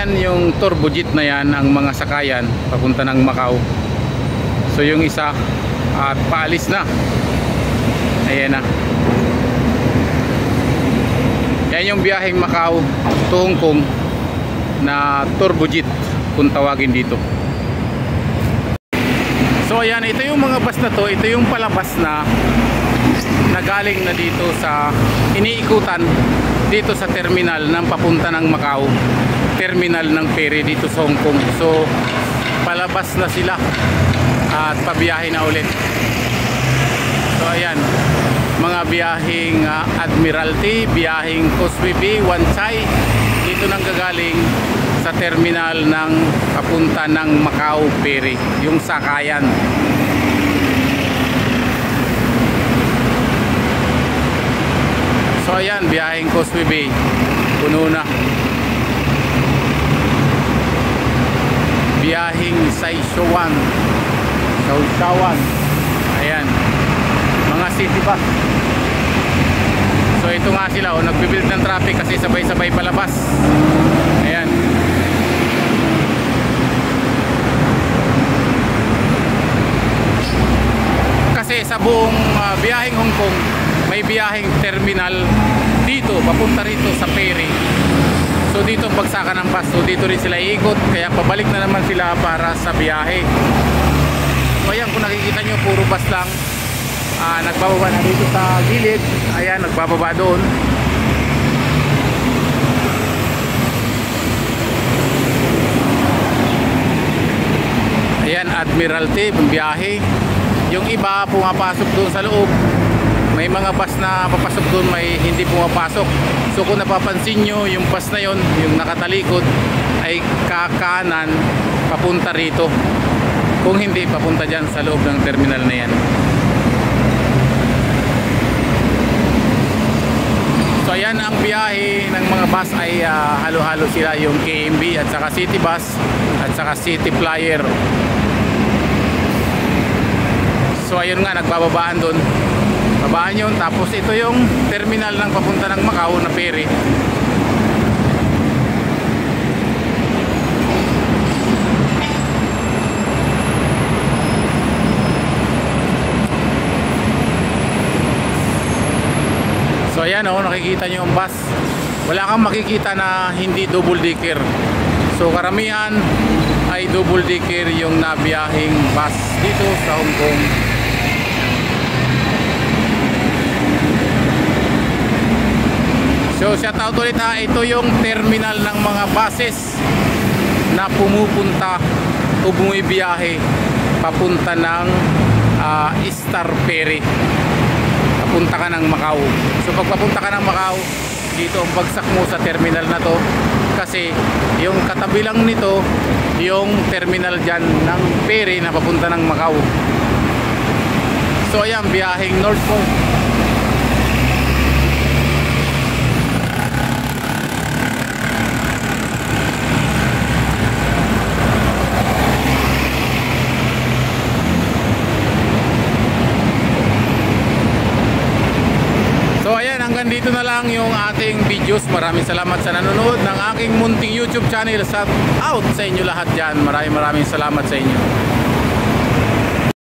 yan, yung turbo jet na yan, ang mga sakayan papunta ng Macau. So yung isa at paalis na. Ayan na. Yan yung biyaheng Macau to Hong Kong na turbo jet kung tawagin dito. So ayan, ito yung mga bus na to. Ito yung palabas na nagaling na dito sa iniikutan dito sa terminal ng papunta ng Macau, terminal ng ferry dito sa Hong Kong. So palabas na sila at pabiyahe na ulit. So ayan, mga biyaheng Admiralty, biyaheng Causeway Bay, Wan Chai, dito nang gagaling sa terminal ng papunta ng Macau ferry, yung sakayan. So ayan, biyaheng Causeway Bay, puno na. Biyaheng Sichuan, Sichuan, ayan, mga city bus. So ito nga sila, nagbibuild ng traffic kasi sabay-sabay palabas. Ayan. Kasi sa buong biyaheng Hong Kong, may biyaheng terminal dito, papunta rito sa ferry. So dito bagsakan ng bus, so dito rin sila iikot, kaya pabalik na naman sila para sa biyahe. So ayan, kung nakikita nyo, puro bus lang. Nagbababa na dito sa gilid. Ayan, nagbababa doon. Ayan, Admiralty, biyahe. Yung iba pumapasok doon sa loob. May mga bus na papasok doon, may hindi pumapasok. So kung napapansin nyo, yung bus na yon, yung nakatalikod, ay kakanan papunta rito. Kung hindi, papunta dyan sa loob ng terminal na yan. So ayan, ang biyahe ng mga bus ay halo-halo sila, yung KMB at saka City Bus at saka City Flyer. So ayun nga, nagbababaan doon. Babaan yun, tapos ito yung terminal ng papunta ng Macau na ferry. So ayan, nakikita nyo yung bus. Wala kang makikita na hindi double decker. So karamihan ay double decker yung nabiyahing bus dito sa Hong Kong. So shout out ulit ha, ito yung terminal ng mga buses na pumupunta o bumibiyahe papunta ng Star Ferry. Papunta ka ng Macau. So pag papunta ka ng Macau, dito ang bagsak mo sa terminal na to, kasi yung katabi lang nito yung terminal dyan ng ferry na papunta ng Macau. So ayan, biyaheng North Coast. Dito na lang yung ating videos. Maraming salamat sa nanonood ng aking munting YouTube channel. Shout out sa inyo lahat dyan. Maraming salamat sa inyo.